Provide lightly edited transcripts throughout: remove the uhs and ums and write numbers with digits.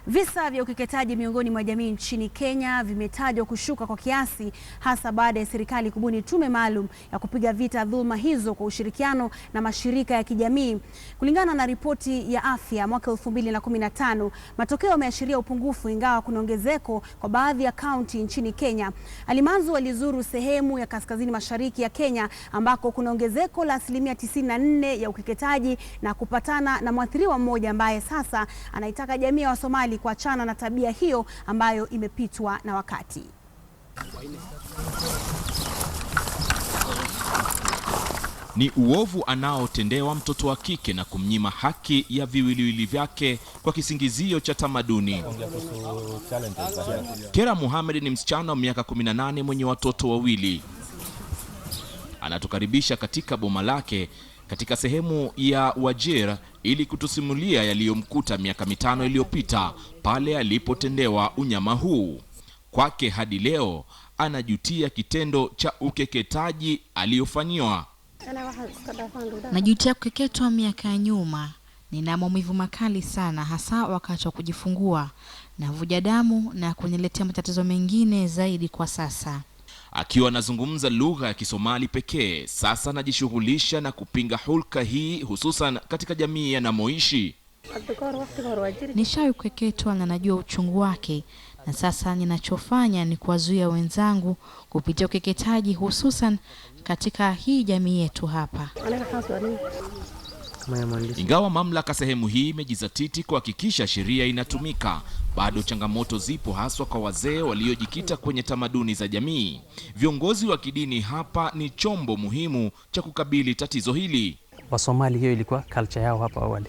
Visa vya ukeketaji miongoni mwa jamii nchini Kenya vimetajwa kushuka kwa kiasi, hasa baada ya serikali kubuni tume maalum ya kupiga vita dhulma hizo kwa ushirikiano na mashirika ya kijamii. Kulingana na ripoti ya afya mwaka 2015, matokeo yameashiria upungufu, ingawa kuna ongezeko kwa baadhi ya kaunti nchini Kenya. Alimanzu alizuru sehemu ya kaskazini mashariki ya Kenya ambako kuna ongezeko la 94% ya ukeketaji na kupatana na mwathiriwa mmoja ambaye sasa anaitaka jamii ya Wasomali kuachana na tabia hiyo ambayo imepitwa na wakati. Ni uovu anaotendewa mtoto wa kike na kumnyima haki ya viwiliwili vyake kwa kisingizio cha tamaduni. Kera Muhammad ni msichana wa miaka 18 mwenye watoto wawili. Anatukaribisha katika boma lake katika sehemu ya Wajir ili kutusimulia yaliyomkuta miaka 5 iliyopita pale alipotendewa unyama huu. Kwake hadi leo anajutia kitendo cha ukeketaji aliyofanyiwa. Najutia kukeketwa miaka ya nyuma. Nina maumivu makali sana, hasa wakati wa kujifungua. Navuja damu na kuniletea matatizo mengine zaidi kwa sasa. Akiwa anazungumza lugha ya Kisomali pekee, sasa anajishughulisha na kupinga hulka hii, hususan katika jamii anamoishi. Nishawahi kukeketwa na najua uchungu wake, na sasa ninachofanya ni kuwazuia wenzangu kupitia ukeketaji, hususan katika hii jamii yetu hapa. Ingawa mamlaka sehemu hii imejizatiti kuhakikisha sheria inatumika, bado changamoto zipo, haswa kwa wazee waliojikita kwenye tamaduni za jamii. Viongozi wa kidini hapa ni chombo muhimu cha kukabili tatizo hili. Wasomali hiyo ilikuwa culture yao hapa awali.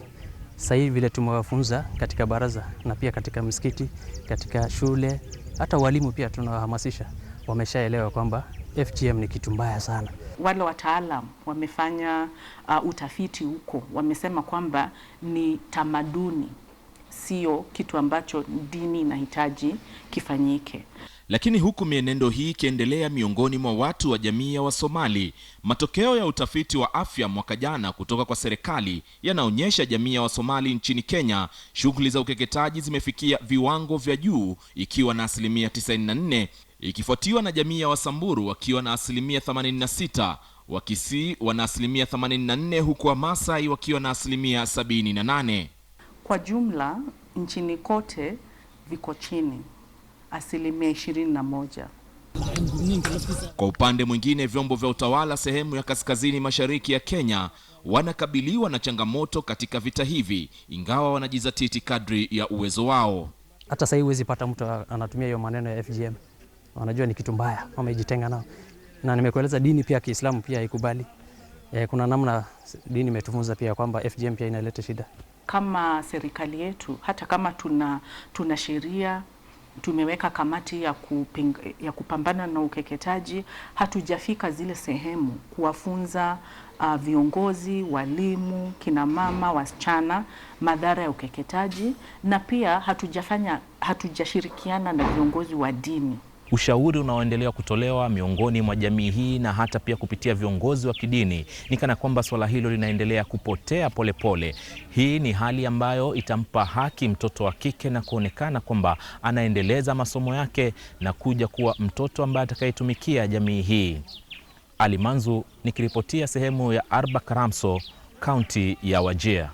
Sasa hivi vile tumewafunza katika baraza na pia katika msikiti, katika shule, hata walimu pia tunawahamasisha. Wameshaelewa kwamba FGM ni kitu mbaya sana. Wale wataalam wamefanya utafiti huko, wamesema kwamba ni tamaduni, sio kitu ambacho dini inahitaji kifanyike. Lakini huku mienendo hii ikiendelea miongoni mwa watu wa jamii ya Wasomali, matokeo ya utafiti wa afya mwaka jana kutoka kwa serikali yanaonyesha jamii ya Wasomali nchini Kenya, shughuli za ukeketaji zimefikia viwango vya juu, ikiwa na 94%, ikifuatiwa na jamii ya Wasamburu wakiwa na 86%, Wakisii wana 84%, huku Wamasai wakiwa na 78%. Kwa jumla nchini kote viko chini 21%. Kwa upande mwingine, vyombo vya utawala sehemu ya kaskazini mashariki ya Kenya wanakabiliwa na changamoto katika vita hivi, ingawa wanajizatiti kadri ya uwezo wao. Hata sasa huwezi pata mtu anatumia hiyo maneno ya FGM. Wanajua ni kitu mbaya, wamejitenga nao. Na nimekueleza dini pia Kiislamu pia haikubali. Kuna namna dini imetufunza pia kwamba FGM pia inaleta shida. Kama serikali yetu, hata kama tuna sheria, tumeweka kamati ya kupambana na ukeketaji, hatujafika zile sehemu kuwafunza viongozi, walimu, kina mama, wasichana madhara ya ukeketaji, na pia hatujashirikiana na viongozi wa dini. Ushauri unaoendelea kutolewa miongoni mwa jamii hii na hata pia kupitia viongozi wa kidini ni kana kwamba swala hilo linaendelea kupotea polepole. Hii ni hali ambayo itampa haki mtoto wa kike na kuonekana kwamba anaendeleza masomo yake na kuja kuwa mtoto ambaye atakayetumikia jamii hii. Alimanzu nikiripotia sehemu ya Arba Karamso, kaunti ya Wajir.